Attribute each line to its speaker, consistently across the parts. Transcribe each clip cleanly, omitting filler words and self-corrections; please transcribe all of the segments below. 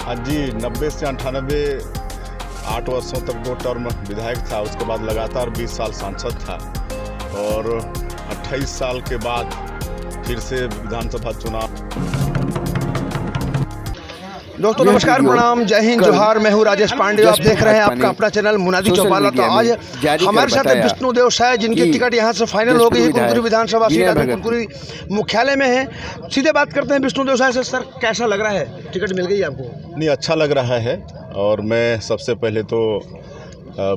Speaker 1: हाँ जी, 90 से 98 8 वर्षों तक 2 टर्म विधायक था। उसके बाद लगातार 20 साल सांसद था और 28 साल के बाद फिर से विधानसभा चुनाव।
Speaker 2: दोस्तों नमस्कार, प्रणाम, जय हिंद, जोहार। मैं हूँ राजेश पांडे, आप देख रहे हैं आपका अपना चैनल मुनादी चौपाला। तो आज हमारे साथ है विष्णुदेव साय, जिनकी टिकट यहाँ से फाइनल हो गई है। कुनकुरी विधानसभा सीट आदमी कुनकुरी मुख्यालय में है। सीधे बात करते हैं विष्णुदेव साय से। सर, कैसा लग रहा है? टिकट मिल गई आपको?
Speaker 1: नहीं, अच्छा लग रहा है। और मैं सबसे पहले तो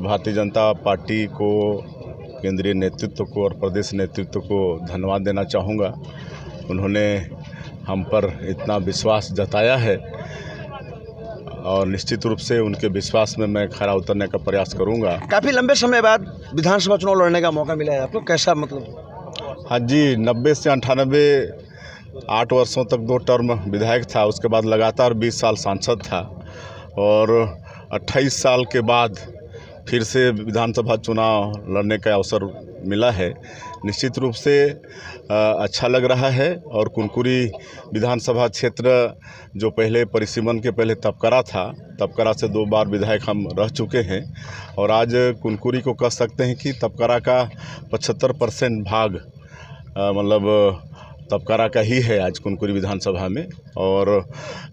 Speaker 1: भारतीय जनता पार्टी को, केंद्रीय नेतृत्व को और प्रदेश नेतृत्व को धन्यवाद देना चाहूँगा। उन्होंने हम पर इतना विश्वास जताया है और निश्चित रूप से उनके विश्वास में मैं खरा उतरने का प्रयास करूंगा।
Speaker 2: काफ़ी लंबे समय बाद विधानसभा चुनाव लड़ने का मौका मिला है आपको, कैसा मतलब?
Speaker 1: हाँ जी, 90 से 98 8 वर्षों तक 2 टर्म विधायक था। उसके बाद लगातार 20 साल सांसद था और 28 साल के बाद फिर से विधानसभा चुनाव लड़ने का अवसर मिला है। निश्चित रूप से अच्छा लग रहा है। और कुनकुरी विधानसभा क्षेत्र जो पहले परिसीमन के पहले तपकरा था, तपकरा से 2 बार विधायक हम रह चुके हैं और आज कुनकुरी को कह सकते हैं कि तपकरा का 75% भाग मतलब तपकरा का ही है आज कुनकुरी विधानसभा में। और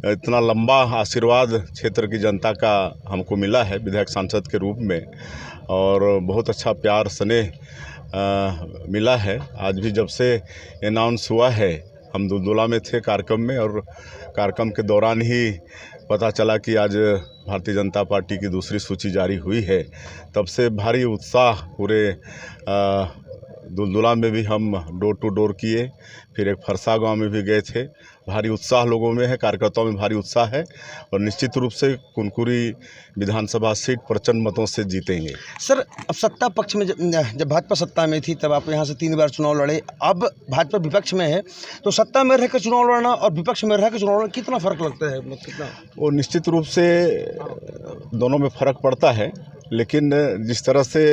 Speaker 1: इतना लंबा आशीर्वाद क्षेत्र की जनता का हमको मिला है विधायक सांसद के रूप में और बहुत अच्छा प्यार स्नेह मिला है। आज भी जब से अनाउंस हुआ है, हम दुलदुला में थे कार्यक्रम में, और कार्यक्रम के दौरान ही पता चला कि आज भारतीय जनता पार्टी की दूसरी सूची जारी हुई है। तब से भारी उत्साह पूरे दुलदुला में भी हम डोर टू डोर किए, फिर एक फरसा गांव में भी गए थे। भारी उत्साह लोगों में है, कार्यकर्ताओं में भारी उत्साह है और निश्चित रूप से कुनकुरी विधानसभा सीट प्रचंड मतों से जीतेंगे।
Speaker 2: सर, अब सत्ता पक्ष में जब भाजपा सत्ता में थी तब आप यहाँ से 3 बार चुनाव लड़े। अब भाजपा विपक्ष में है, तो सत्ता में रहकर चुनाव लड़ना और विपक्ष में रहकर चुनाव लड़ना कितना फ़र्क लगता है? कितना?
Speaker 1: वो निश्चित रूप से दोनों में फ़र्क पड़ता है, लेकिन जिस तरह से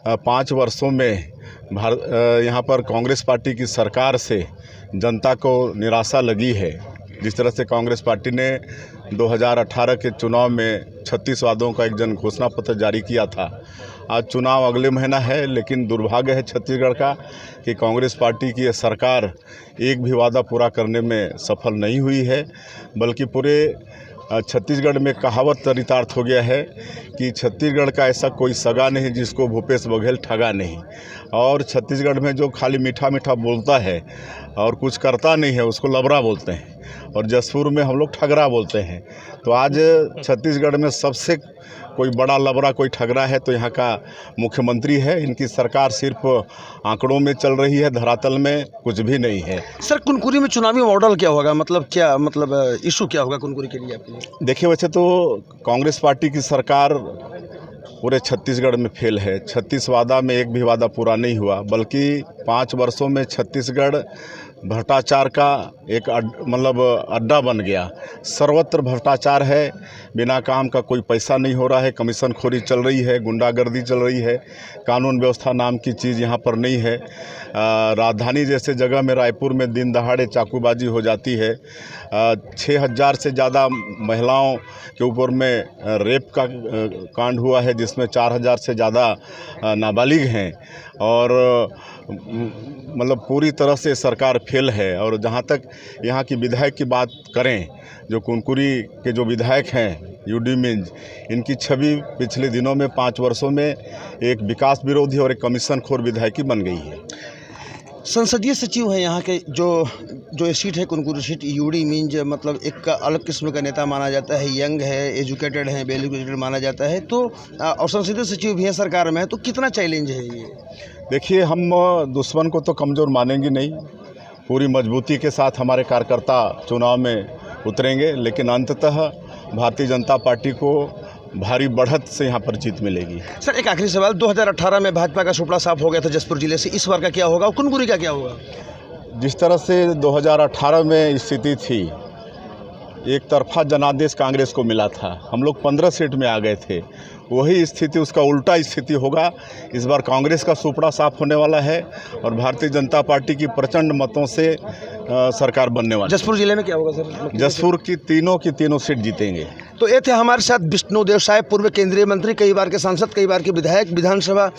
Speaker 1: 5 वर्षों में यहाँ पर कांग्रेस पार्टी की सरकार से जनता को निराशा लगी है, जिस तरह से कांग्रेस पार्टी ने 2018 के चुनाव में 36 वादों का एक जन घोषणा पत्र जारी किया था। आज चुनाव अगले महीना है, लेकिन दुर्भाग्य है छत्तीसगढ़ का कि कांग्रेस पार्टी की यह सरकार एक भी वादा पूरा करने में सफल नहीं हुई है, बल्कि पूरे छत्तीसगढ़ में कहावत चरितार्थ हो गया है कि छत्तीसगढ़ का ऐसा कोई सगा नहीं जिसको भूपेश बघेल ठगा नहीं। और छत्तीसगढ़ में जो खाली मीठा मीठा बोलता है और कुछ करता नहीं है, उसको लबरा बोलते हैं, और जसपुर में हम लोग ठगरा बोलते हैं। तो आज छत्तीसगढ़ में सबसे कोई बड़ा लबरा, कोई ठगरा है तो यहाँ का मुख्यमंत्री है। इनकी सरकार सिर्फ आंकड़ों में चल रही है, धरातल में कुछ भी नहीं है।
Speaker 2: सर, कुनकुरी में चुनावी मॉडल क्या होगा? मतलब इशू क्या होगा कुनकुरी के लिए आपके लिए?
Speaker 1: देखिए, वैसे तो कांग्रेस पार्टी की सरकार पूरे छत्तीसगढ़ में फेल है। 36 वादा में एक भी वादा पूरा नहीं हुआ, बल्कि 5 वर्षों में छत्तीसगढ़ भ्रष्टाचार का एक अड्डा बन गया। सर्वत्र भ्रष्टाचार है, बिना काम का कोई पैसा नहीं हो रहा है, कमीशनखोरी चल रही है, गुंडागर्दी चल रही है, कानून व्यवस्था नाम की चीज़ यहाँ पर नहीं है। राजधानी जैसे जगह में, रायपुर में दिन दहाड़े चाकूबाजी हो जाती है। 6000 से ज़्यादा महिलाओं के ऊपर में रेप का कांड हुआ है, जिसमें 4000 से ज़्यादा नाबालिग हैं। और मतलब पूरी तरह से सरकार फेल है। और जहाँ तक यहाँ की विधायक की बात करें, जो कुनकुरी के जो विधायक हैं यूडी मिंज, इनकी छवि पिछले दिनों में 5 वर्षों में एक विकास विरोधी और एक कमीशनखोर विधायकी बन गई है।
Speaker 2: संसदीय सचिव है यहाँ के, जो ये सीट है कुनकुरी सीट, यूडी मिंज मतलब एक अलग किस्म का नेता माना जाता है, यंग है, एजुकेटेड है, वेल एजुकेटेड माना जाता है। तो और संसदीय सचिव भी है सरकार में, तो कितना चैलेंज है ये?
Speaker 1: देखिए, हम दुश्मन को तो कमज़ोर मानेंगे नहीं। पूरी मजबूती के साथ हमारे कार्यकर्ता चुनाव में उतरेंगे, लेकिन अंततः भारतीय जनता पार्टी को भारी बढ़त से यहाँ पर जीत मिलेगी।
Speaker 2: सर, एक आखिरी सवाल, 2018 में भाजपा का सुपड़ा साफ हो गया था जसपुर जिले से, इस बार का क्या होगा और कुनकुरी का क्या होगा?
Speaker 1: जिस तरह से 2018 में स्थिति थी, एक तरफा जनादेश कांग्रेस को मिला था। हम लोग 15 सीट में आ गए थे। वही स्थिति, उसका उल्टा स्थिति होगा। इस बार कांग्रेस का सुपड़ा साफ होने वाला है और भारतीय जनता पार्टी की प्रचंड मतों से सरकार बनने वाली है।
Speaker 2: जसपुर जिले में क्या होगा सर?
Speaker 1: जसपुर की तीनों सीट जीतेंगे।
Speaker 2: तो ये थे हमारे साथ विष्णु देव साय, पूर्व केंद्रीय मंत्री, कई बार के सांसद, कई बार के विधायक, विधानसभा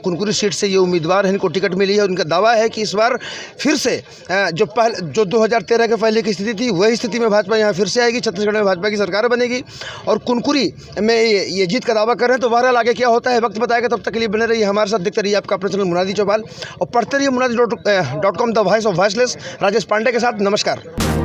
Speaker 2: कुनकुरी सीट से ये उम्मीदवार हैं, इनको टिकट मिली है। उनका दावा है कि इस बार फिर से जो 2013 के पहले की स्थिति थी वही स्थिति में भाजपा यहाँ फिर से आएगी, छत्तीसगढ़ में भाजपा की सरकार बनेगी और कुनकुरी में ये जीत का दावा कर रहे हैं। तो बहरहाल आगे क्या होता है वक्त बताएगा। तब तक के लिए बने रहिए हमारे साथ, देखते रहिए आपका अपना चैनल मुनादी चौपाल और पढ़ते रहिए मुनादी.com, the voice of voiceless. Rajesh Pandey के साथ, नमस्कार।